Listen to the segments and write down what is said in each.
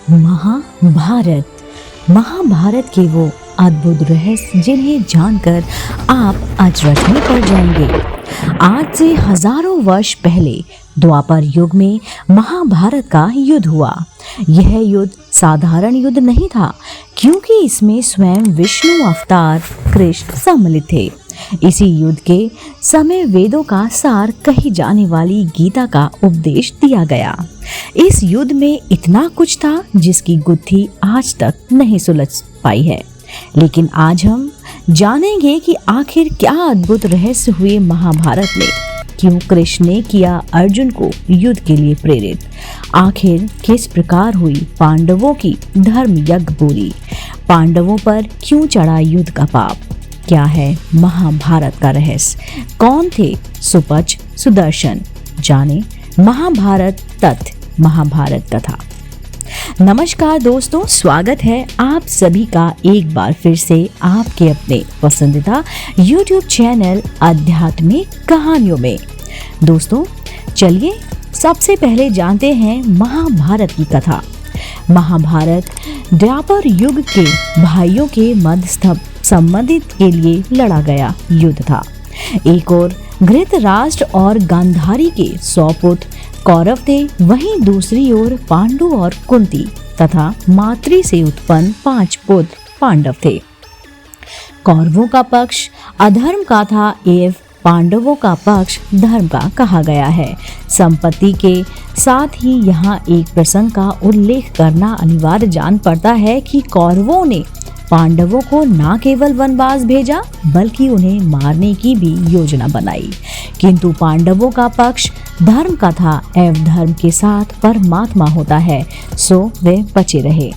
महाभारत। महाभारत के वो अद्भुत रहस्य जिन्हें जानकर आप अचरज में पड़ जाएंगे। आज से हजारों वर्ष पहले द्वापर युग में महाभारत का युद्ध हुआ। यह युद्ध साधारण युद्ध नहीं था, क्योंकि इसमें स्वयं विष्णु अवतार कृष्ण सम्मिलित थे। इसी युद्ध के समय वेदों का सार कही जाने वाली गीता का उपदेश दिया गया। इस युद्ध में इतना कुछ था जिसकी गुत्थी आज तक नहीं सुलझ पाई है, लेकिन आज हम जानेंगे कि आखिर क्या अद्भुत रहस्य हुए महाभारत में। क्यों कृष्ण ने किया अर्जुन को युद्ध के लिए प्रेरित, आखिर किस प्रकार हुई पांडवों की धर्म यज्ञ पूरी, पांडवों पर क्यों चढ़ा युद्ध का पाप, क्या है महाभारत का रहस्य, कौन थे सुपच सुदर्शन। जाने महाभारत तथ्य, महाभारत कथा। नमस्कार दोस्तों, स्वागत है आप सभी का एक बार फिर से आपके अपने पसंदीदा YouTube चैनल आध्यात्मिक कहानियों में। दोस्तों चलिए सबसे पहले जानते हैं महाभारत की कथा। महाभारत द्वापर युग के भाइयों के मध्य संबंधित के लिए लड़ा गया युद्ध था। एक और धृतराष्ट्र और गांधारी के 100 पुत्र कौरव थे, वहीं दूसरी ओर पांडु और कुंती तथा मातृ से उत्पन्न 5 पुत्र पांडव थे। कौरवों का पक्ष अधर्म का था एवं पांडवों का पक्ष धर्म का कहा गया है। संपत्ति के साथ ही यहाँ एक प्रसंग का उल्लेख करना अनिवार्य जान पड़ता है कि कौरवों ने पांडवों को न केवल वनवास भेजा बल्कि उन्हें मारने की भी योजना बनाई, किंतु पांडवों का पक्ष धर्म का था एवं धर्म के साथ परमात्मा होता है, सो वे बचे रहे।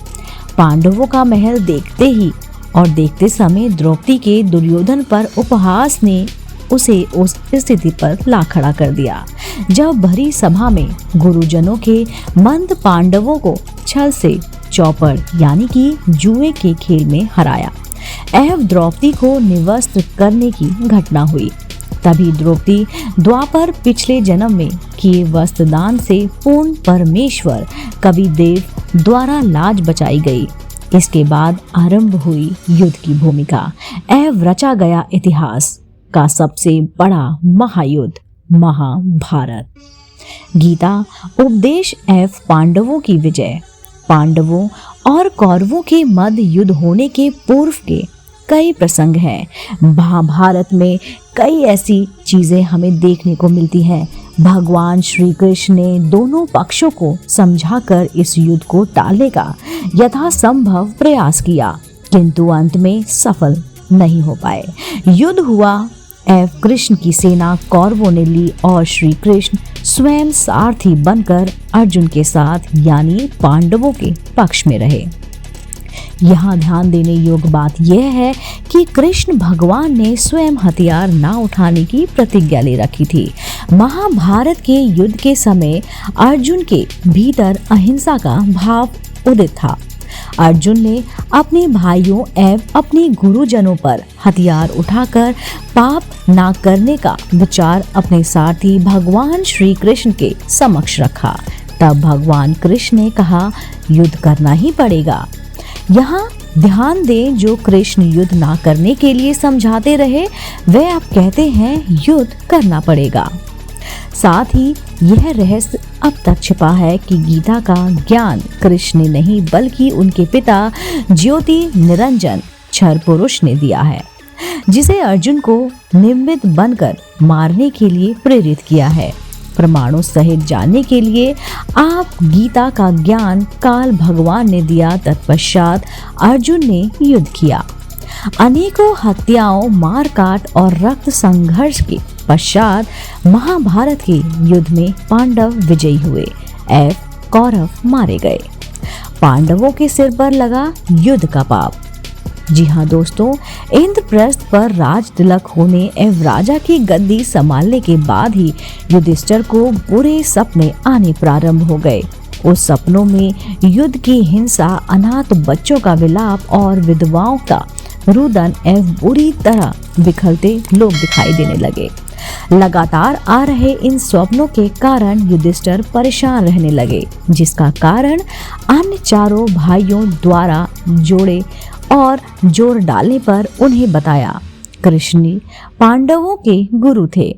पांडवों का महल देखते ही और देखते समय द्रौपदी के दुर्योधन पर उपहास ने उसे उस स्थिति पर ला खड़ा कर दिया, जब भरी सभा में गुरुजनों के मंद पांडवों को छल से चौपड़ यानी कि जुए के खेल में हराया एवं द्रौपदी को निवस्त्र करने की घटना हुई। तभी द्रौपदी द्वापर पिछले जन्म में किए वस्त्रदान से पूर्ण परमेश्वर कविदेव द्वारा लाज बचाई गई। इसके बाद आरंभ हुई युद्ध की भूमिका एवं रचा गया इतिहास का सबसे बड़ा महायुद्ध महाभारत। गीता उपदेश एवं पांडवों की विजय। पांडवों और कौरवों के मध्य युद्ध होने के पूर्व के कई प्रसंग हैं। महाभारत में कई ऐसी चीजें हमें देखने को मिलती हैं। भगवान श्री कृष्ण ने दोनों पक्षों को समझाकर इस युद्ध को टालने का यथासंभव प्रयास किया, किंतु अंत में सफल नहीं हो पाए। युद्ध हुआ एवं कृष्ण की सेना कौरवों ने ली और श्री कृष्ण स्वयं सारथी बनकर अर्जुन के साथ यानी पांडवों के पक्ष में रहे। यहाँ ध्यान देने योग्य बात यह है कि कृष्ण भगवान ने स्वयं हथियार न उठाने की प्रतिज्ञा ले रखी थी। महाभारत के युद्ध के समय अर्जुन के भीतर अहिंसा का भाव उदित था। अर्जुन ने अपने भाइयों एवं अपने गुरुजनों पर हथियार उठाकर पाप ना करने का विचार अपने सारथी भगवान श्री कृष्ण के समक्ष रखा। तब भगवान कृष्ण ने कहा, युद्ध करना ही पड़ेगा। यहाँ ध्यान दें, जो कृष्ण युद्ध ना करने के लिए समझाते रहे वे अब कहते हैं युद्ध करना पड़ेगा। साथ ही यह रहस्य अब तक छिपा है कि गीता का ज्ञान कृष्ण ने नहीं बल्कि उनके पिता ज्योति निरंजन क्षर पुरुष ने दिया है, जिसे अर्जुन को निमित्त बनकर मारने के लिए प्रेरित किया है। प्रमाणों सहित जानने के लिए आप गीता का ज्ञान काल भगवान ने दिया। तत्पश्चात अर्जुन ने युद्ध किया। अनेकों हत्याओं, मारकाट और रक्त संघर्ष के पश्चात महाभारत के युद्ध में पांडव विजयी हुए एवं कौरव मारे गए। पांडवों के सिर पर लगा युद्ध का पाप। जी हाँ दोस्तों, इंद्रप्रस्थ पर राज तिलक होने एवं राजा की गद्दी संभालने के बाद ही युधिष्ठिर को बुरे सपने आने प्रारंभ हो गए। उस सपनों में युद्ध की हिंसा, अनाथ बच्चों का विलाप और विधवाओं का रुदन एवं बुरी तरह बिखरते लोग दिखाई देने लगे। लगातार आ रहे इन स्वप्नों के कारण युधिष्ठिर परेशान रहने लगे, जिसका कारण अन्य चारों भाइयों द्वारा जोड़ डालने पर उन्हें बताया। कृष्ण पांडवों के गुरु थे।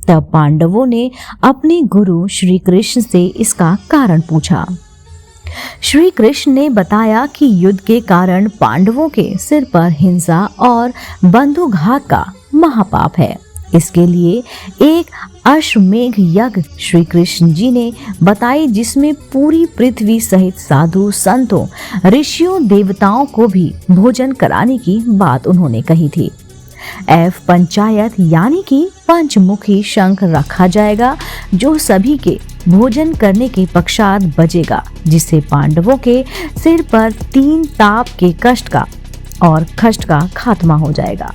तब पांडवों ने अपने गुरु श्री कृष्ण से इसका कारण पूछा। श्री कृष्ण ने बताया कि युद्ध के कारण पांडवों के सिर पर हिंसा और बंधुघात का महापाप है। इसके लिए एक अश्वमेघ यज्ञ श्री कृष्ण जी ने बताई, जिसमें पूरी पृथ्वी सहित साधु संतों, ऋषियों, देवताओं को भी भोजन कराने की बात उन्होंने कही थी। पंचायत यानी कि पंचमुखी शंख रखा जाएगा, जो सभी के भोजन करने के पश्चात बजेगा, जिससे पांडवों के सिर पर 3 ताप के कष्ट का खात्मा हो जाएगा।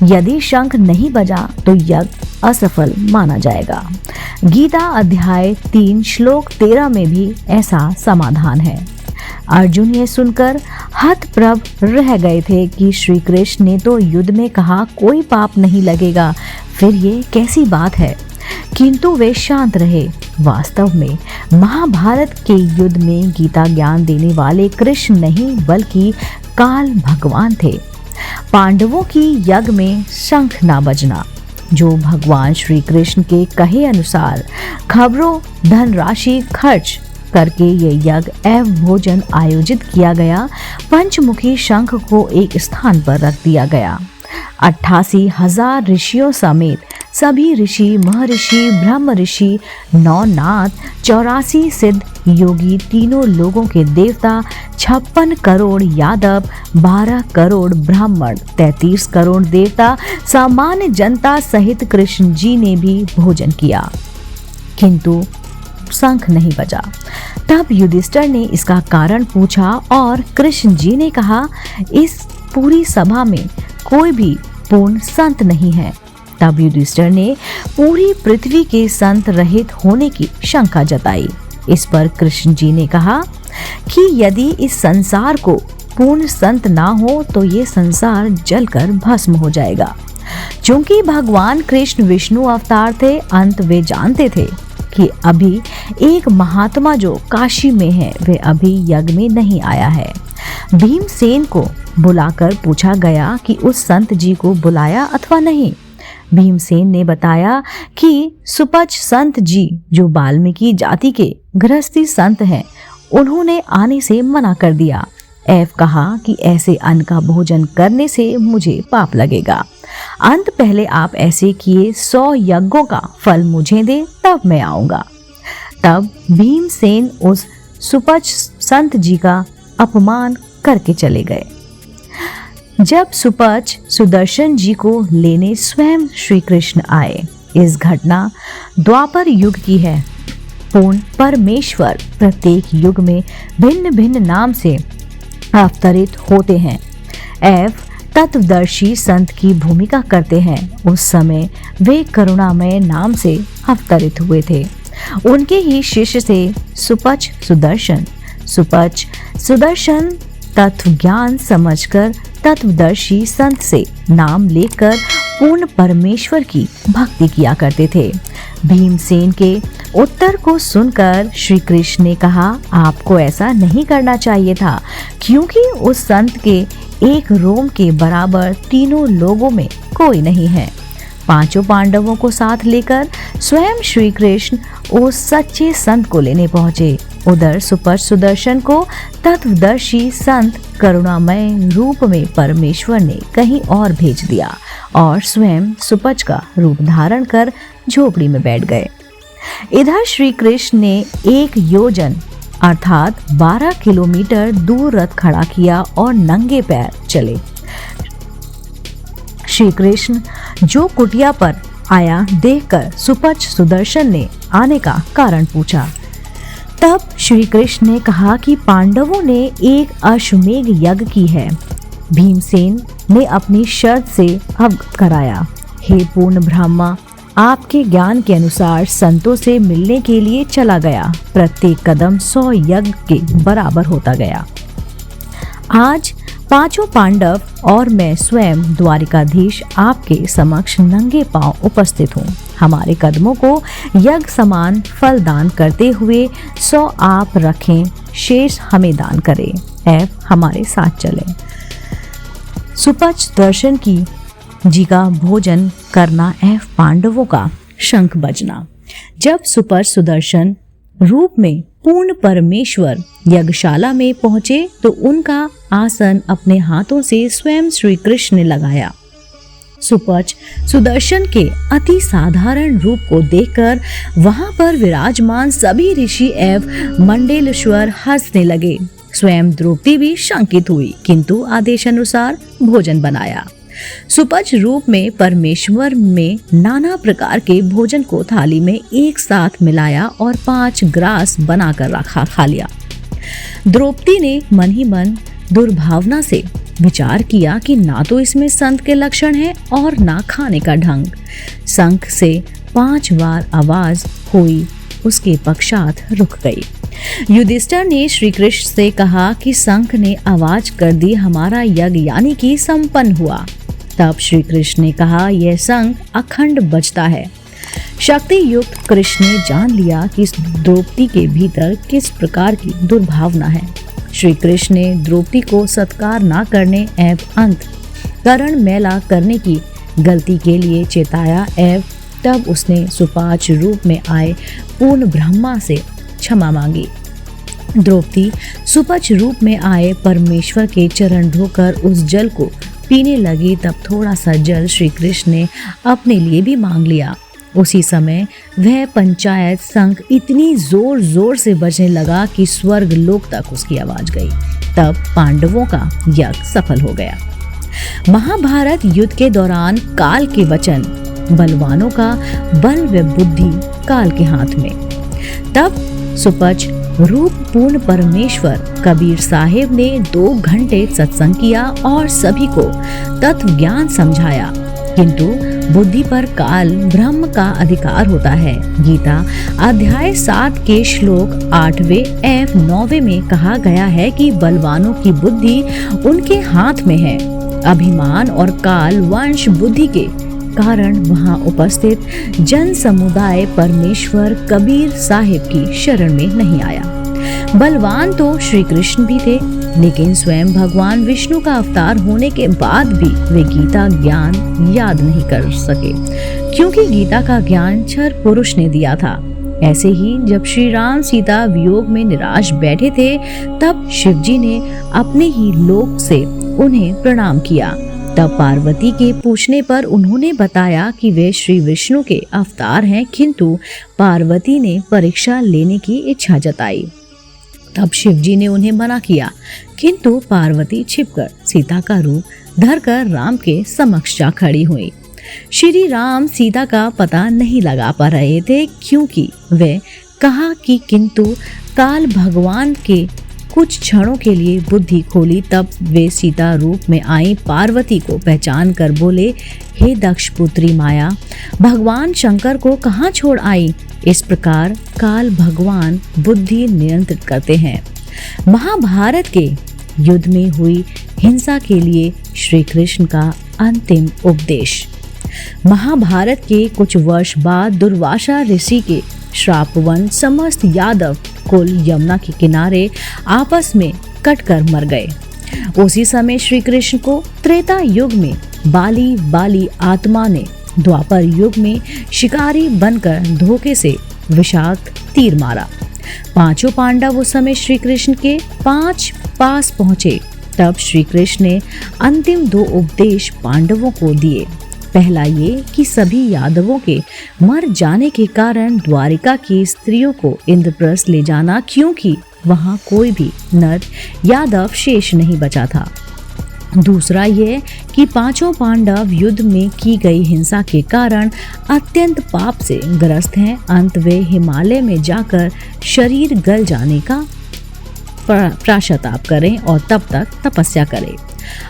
यदि शंख नहीं बजा तो यज्ञ असफल माना जाएगा। गीता अध्याय 3 श्लोक 13 में भी ऐसा समाधान है। अर्जुन ये सुनकर हतप्रभ रह गए थे कि श्री कृष्ण ने तो युद्ध में कहा कोई पाप नहीं लगेगा, फिर ये कैसी बात है। किंतु वे शांत रहे। वास्तव में महाभारत के युद्ध में गीता ज्ञान देने वाले कृष्ण नहीं बल्कि काल भगवान थे। पांडवों की यज्ञ में शंख ना बजना, जो भगवान श्री कृष्ण के कहे अनुसार खबरों धनराशि खर्च करके ये यज्ञ एवं भोजन आयोजित किया गया। पंचमुखी शंख को एक स्थान पर रख दिया गया। 88,000 ऋषियों समेत सभी ऋषि, महर्षि, ब्रह्म ऋषि, 9 नाथ, 84 सिद्ध योगी, तीनों लोगों के देवता, 56 करोड़ यादव, 12 करोड़ ब्राह्मण, 33 करोड़ देवता, सामान्य जनता सहित कृष्ण जी ने भी भोजन किया, किंतु शंख नहीं बजा। तब युधिष्ठिर ने इसका कारण पूछा और कृष्ण जी ने कहा, इस पूरी सभा में कोई भी पूर्ण संत नहीं है। तब युधिष्ठिर ने पूरी पृथ्वी के संत रहित होने की शंका जताई। इस पर कृष्ण जी ने कहा कि यदि इस संसार को पूर्ण संत ना हो तो ये संसार जलकर भस्म हो जाएगा। चूंकि भगवान कृष्ण विष्णु अवतार थे, अंत वे जानते थे कि अभी एक महात्मा जो काशी में है वे अभी यज्ञ में नहीं आया है। भीमसेन को बुलाकर पूछा गया कि उस संत जी को बुलाया अथवा नहीं। भीमसेन ने बताया कि सुपच संत जी जो वाल्मीकि जाति के गृहस्थी संत हैं, उन्होंने आने से मना कर दिया। कहा कि ऐसे अन्न का भोजन करने से मुझे पाप लगेगा। अंत पहले आप ऐसे किए 100 यज्ञों का फल मुझे दे, तब मैं आऊंगा। तब भीमसेन उस सुपच संत जी का अपमान करके चले गए। जब सुपच सुदर्शन जी को लेने स्वयं श्री कृष्ण आए। इस घटना द्वापर युग की है। पूर्ण परमेश्वर प्रत्येक युग में भिन्न भिन्न नाम से अवतरित होते हैं तत्वदर्शी संत की भूमिका करते हैं। उस समय वे करुणामय नाम से अवतरित हुए थे। उनके ही शिष्य से सुपच सुदर्शन तत्व ज्ञान समझकर तत्वदर्शी संत से नाम लेकर पूर्ण परमेश्वर की भक्ति किया करते थे। भीमसेन के उत्तर को सुनकर श्री कृष्ण ने कहा, आपको ऐसा नहीं करना चाहिए था, क्योंकि उस संत के एक रोम के बराबर तीनों लोगों में कोई नहीं है। 5 पांडवों को साथ लेकर स्वयं श्री कृष्ण उस सच्चे संत को लेने पहुंचे। उधर सुपच सुदर्शन को तत्वदर्शी संत करुणामय रूप में परमेश्वर ने कहीं और भेज दिया और स्वयं सुपच का रूप धारण कर झोपड़ी में बैठ गए। इधर श्री कृष्ण ने 1 योजन अर्थात 12 किलोमीटर दूर रथ खड़ा किया और नंगे पैर चले। श्री कृष्ण जो कुटिया पर आया देखकर सुपच सुदर्शन ने आने का कारण पूछा। तब श्री कृष्ण ने कहा कि पांडवों ने एक अश्वमेघ यज्ञ की है। भीमसेन ने अपनी शर्त से अवगत कराया। हे पूर्ण ब्रह्मा, आपके ज्ञान के अनुसार संतों से मिलने के लिए चला गया। प्रत्येक कदम 100 यज्ञ के बराबर होता गया। आज पांचों पांडव और मैं स्वयं द्वारिकाधीश आपके समक्ष नंगे पांव उपस्थित हूँ। हमारे कदमों को यज्ञ समान फल दान करते हुए 100 आप रखें, शेष हमें दान करें एवं हमारे साथ चलें। सुपच दर्शन की जी का भोजन करना एवं पांडवों का शंख बजना। जब सुपच सुदर्शन रूप में पूर्ण परमेश्वर यज्ञशाला में पहुंचे तो उनका आसन अपने हाथों से स्वयं श्री कृष्ण ने लगाया। सुपच सुदर्शन के अति साधारण रूप को देखकर वहां पर विराजमान सभी ऋषि एवं मंडलेश्वर हंसने लगे। स्वयं द्रौपदी भी शंकित हुई, किंतु आदेशानुसार भोजन बनाया। सुपच रूप में परमेश्वर में नाना प्रकार के भोजन को थाली में एक साथ मिलाया और 5 ग्रास बनाकर रखा खा लिया। द्रौपदी ने मन ही मन दुर्भावना से विचार किया कि ना तो इसमें संत के लक्षण है और ना खाने का ढंग। शंख से 5 बार आवाज हुई, उसके पश्चात रुक गई। युधिष्ठिर ने श्री कृष्ण से कहा कि शंख ने आवाज कर दी, हमारा यज्ञ यानी कि संपन्न हुआ। तब श्री कृष्ण ने कहा, यह शंख अखंड बजता है। शक्ति युक्त कृष्ण ने जान लिया कि इस द्रौपदी के भीतर किस प्रकार की दुर्भावना है। श्री कृष्ण ने द्रौपदी को सत्कार न करने एवं अंत करण मैला करने की गलती के लिए चेताया एवं तब उसने सुपाच रूप में आए पूर्ण ब्रह्मा से क्षमा मांगी। द्रौपदी सुपच रूप में आए परमेश्वर के चरण धोकर उस जल को पीने लगी। तब थोड़ा सा जल श्री कृष्ण ने अपने लिए भी मांग लिया। उसी समय वह पंचायत शंख इतनी जोर जोर से बजने लगा कि स्वर्ग लोक तक उसकी आवाज गई। तब पांडवों का यज्ञ सफल हो गया। महाभारत युद्ध के दौरान काल के वचन, बलवानों का बल व बुद्धि काल के हाथ में। तब सुपच रूप पूर्ण परमेश्वर कबीर साहेब ने 2 घंटे सत्संग किया और सभी को तत्व ज्ञान समझाया, किंतु बुद्धि पर काल ब्रह्म का अधिकार होता है। गीता अध्याय 7 के श्लोक 8वें एवं 9वें में कहा गया है कि बलवानों की बुद्धि उनके हाथ में है। अभिमान और काल वंश बुद्धि के कारण वहां उपस्थित जन समुदाय परमेश्वर कबीर साहिब की शरण में नहीं आया। बलवान तो श्री कृष्ण भी थे, लेकिन स्वयं भगवान विष्णु का अवतार होने के बाद भी वे गीता ज्ञान याद नहीं कर सके, क्योंकि गीता का ज्ञान क्षर पुरुष ने दिया था। ऐसे ही जब श्री राम सीता वियोग में निराश बैठे थे, तब शिवजी ने अपने ही लोक से उन्हें प्रणाम किया। तब पार्वती के पूछने पर उन्होंने बताया कि वे श्री विष्णु के अवतार हैं, किंतु पार्वती ने परीक्षा लेने की इच्छा जताई। तब शिवजी ने उन्हें मना किया, किंतु पार्वती छिपकर सीता का रूप धरकर राम के समक्ष जा खड़ी हुई। श्री राम सीता का पता नहीं लगा पा रहे थे, क्योंकि वे कहा कि किंतु काल भगवान के कुछ क्षणों के लिए बुद्धि खोली। तब वे सीता रूप में आई, पार्वती को पहचान कर बोले, हे दक्ष पुत्री माया, भगवान शंकर को कहाँ छोड़ आई? इस प्रकार काल भगवान बुद्धि नियंत्रित करते हैं। महाभारत के युद्ध में हुई हिंसा के लिए श्री कृष्ण का अंतिम उपदेश। महाभारत के कुछ वर्ष बाद दुर्वासा ऋषि के श्रापवन समस्त यादव कुल यमुना के किनारे आपस में कटकर मर गए। उसी समय श्री कृष्ण को त्रेता युग में बाली आत्मा ने द्वापर युग में शिकारी बनकर धोखे से विषाक्त तीर मारा। 5 पांडव उस समय श्री कृष्ण के 5 पास पहुंचे। तब श्री कृष्ण ने अंतिम 2 उपदेश पांडवों को दिए। पहला ये कि सभी यादवों के मर जाने के कारण द्वारिका की स्त्रियों को इंद्रप्रस्थ ले जाना, क्योंकि वहां कोई भी नर यादव शेष नहीं बचा था। दूसरा यह कि 5 पांडव युद्ध में की गई हिंसा के कारण अत्यंत पाप से ग्रस्त हैं। अंत वे हिमालय में जाकर शरीर गल जाने का प्रायश्चित करें और तब तक तपस्या करें।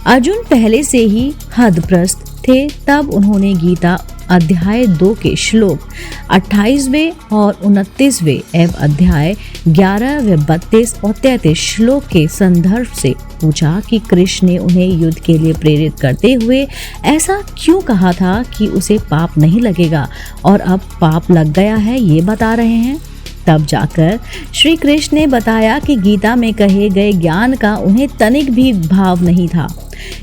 अर्जुन पहले से ही हदप्रस्त थे। तब उन्होंने गीता अध्याय 2 के श्लोक 28वें और 29वें एवं अध्याय 11 व 32 और 33 श्लोक के संदर्भ से पूछा कि कृष्ण ने उन्हें युद्ध के लिए प्रेरित करते हुए ऐसा क्यों कहा था कि उसे पाप नहीं लगेगा और अब पाप लग गया है, ये बता रहे हैं। तब जाकर श्री कृष्ण ने बताया कि गीता में कहे गए ज्ञान का उन्हें तनिक भी भाव नहीं था।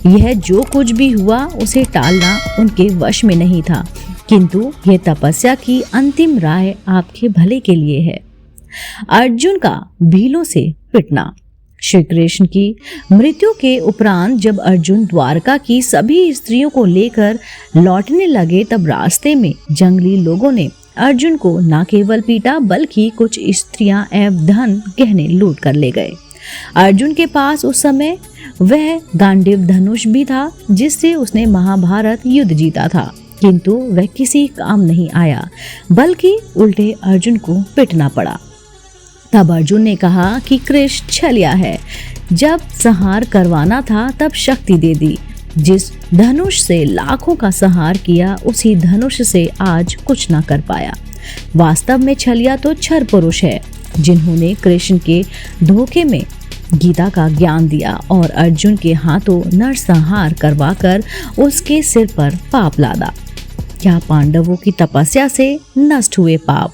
यह जो कुछ भी हुआ उसे टालना उनके वश में नहीं था, किंतु यह तपस्या की अंतिम राय आपके भले के लिए है। अर्जुन का भीलों से पिटना। श्री कृष्ण की मृत्यु के उपरांत जब अर्जुन द्वारका की सभी स्त्रियों को लेकर लौटने लगे, तब रास्ते में जंगली लोगों ने अर्जुन को न केवल पीटा बल्कि कुछ स्त्रियां एवं धन गहने लूट कर ले गए। अर्जुन के पास उस समय वह गांडीव धनुष भी था जिससे उसने महाभारत युद्ध जीता था, किंतु वह किसी काम नहीं आया, बल्कि उल्टे अर्जुन को पिटना पड़ा। तब अर्जुन ने कहा कि कृष्ण छलिया है, जब संहार करवाना था तब शक्ति दे दी। जिस धनुष से लाखों का संहार किया उसी धनुष से आज कुछ ना कर पाया। वास्तव में छलिया तो छर पुरुष है, जिन्होंने कृष्ण के धोखे में गीता का ज्ञान दिया और अर्जुन के हाथों नरसंहार करवाकर उसके सिर पर पाप लादा। क्या पांडवों की तपस्या से नष्ट हुए पाप?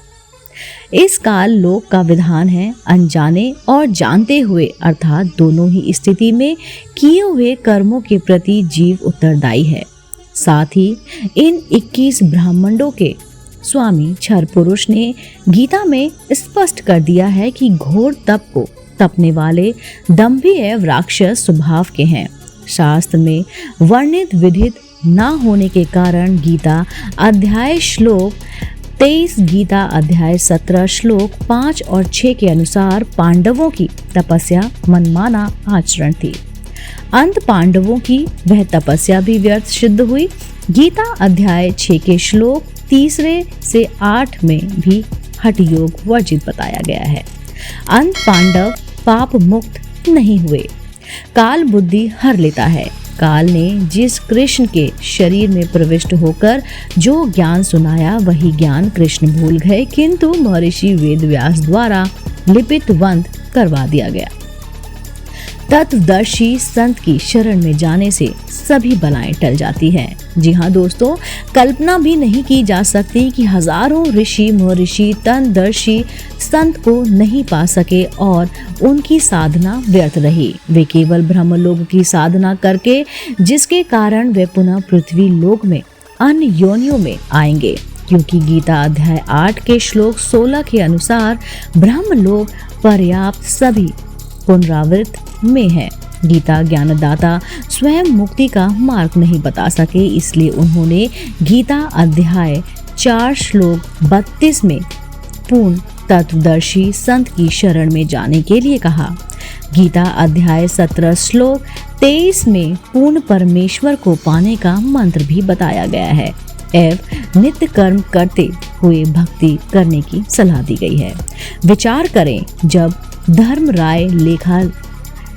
इस काल लोक का विधान है, अनजाने और जानते हुए अर्थात दोनों ही स्थिति में किए हुए कर्मों के प्रति जीव उत्तरदायी है। साथ ही इन 21 ब्रह्मांडों के स्वामी क्षर पुरुष ने गीता में स्पष्ट कर दिया है कि घोर तप को तपने वाले दंभी एवं राक्षस स्वभाव के हैं। शास्त्र में वर्णित विधित न होने के कारण गीता अध्याय श्लोक 23, गीता अध्याय 17 श्लोक 5 और 6 के अनुसार पांडवों की तपस्या मनमाना आचरण थी। अंत पांडवों की वह तपस्या भी व्यर्थ सिद्ध हुई। गीता अध्याय 6 के श्लोक 3 से 8 में भी हठ योग वर्जित बताया गया है। अंत पांडव पाप मुक्त नहीं हुए। काल बुद्धि हर लेता है। काल ने जिस कृष्ण के शरीर में प्रविष्ट होकर जो ज्ञान सुनाया वही ज्ञान कृष्ण भूल गए, किंतु महर्षि वेदव्यास द्वारा लिपितवंत करवा दिया गया। तत्वदर्शी संत की शरण में जाने से सभी बलाएं टल जाती हैं। जी हाँ दोस्तों, कल्पना भी नहीं की जा सकती कि हजारों ऋषि महर्षि तनदर्शी संत को नहीं पा सके और उनकी साधना व्यर्थ रही। वे केवल ब्रह्मलोक की साधना करके, जिसके कारण वे पुनः पृथ्वी लोक में अन्य योनियों में आएंगे, क्योंकि गीता अध्याय 8 के श्लोक 16 के अनुसार ब्रह्मलोक पर्याप्त सभी पुनरावृत्त में है। गीता ज्ञानदाता स्वयं मुक्ति का मार्ग नहीं बता सके, इसलिए उन्होंने गीता अध्याय 4 श्लोक 32 में पूर्ण तत्वदर्शी संत की शरण में जाने के लिए कहा। गीता अध्याय 17 श्लोक 23 में पूर्ण परमेश्वर को पाने का मंत्र भी बताया गया है एवं नित्य कर्म करते हुए भक्ति करने की सलाह दी गई है। विचार करें, जब धर्म राय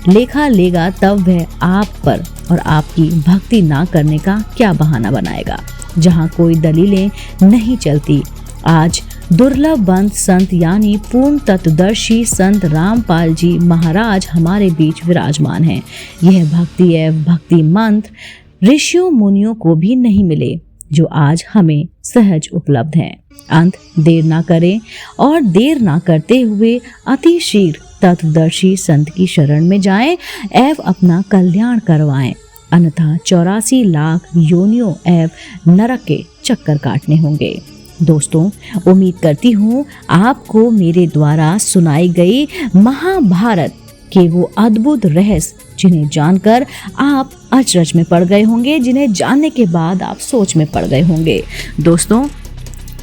लेखा लेगा तब वह आप पर और आपकी भक्ति ना करने का क्या बहाना बनाएगा। जहाँ कोई दलीलें नहीं चलती, आज दुर्लभ बंद संत यानी पूर्ण तत्वदर्शी संत रामपाल जी महाराज हमारे बीच विराजमान हैं। यह भक्ति एवं भक्ति मंत्र ऋषियों मुनियों को भी नहीं मिले जो आज हमें सहज उपलब्ध हैं। अंत देर ना करें और देर ना करते हुए अति शीघ्र तत्वदर्शी संत की शरण में जाएं एवं अपना कल्याण करवाएं, अन्यथा 84 लाख योनियों एवं नरक के चक्कर काटने होंगे। दोस्तों, उम्मीद करती हूँ आपको मेरे द्वारा सुनाई गई महाभारत के वो अद्भुत रहस्य जिन्हें जानकर आप अचरज में पड़ गए होंगे, जिन्हें जानने के बाद आप सोच में पड़ गए होंगे। दोस्तों,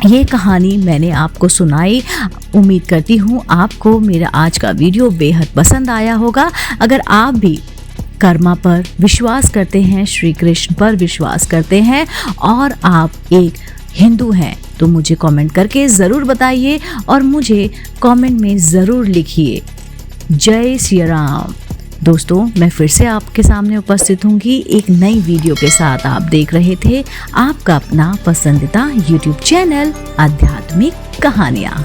ये कहानी मैंने आपको सुनाई। उम्मीद करती हूँ आपको मेरा आज का वीडियो बेहद पसंद आया होगा। अगर आप भी कर्मा पर विश्वास करते हैं, श्री कृष्ण पर विश्वास करते हैं और आप एक हिंदू हैं, तो मुझे कमेंट करके ज़रूर बताइए और मुझे कमेंट में ज़रूर लिखिए जय श्री राम, दोस्तों, मैं फिर से आपके सामने उपस्थित होंगी एक नई वीडियो के साथ। आप देख रहे थे आपका अपना पसंदीदा YouTube चैनल आध्यात्मिक कहानियाँ।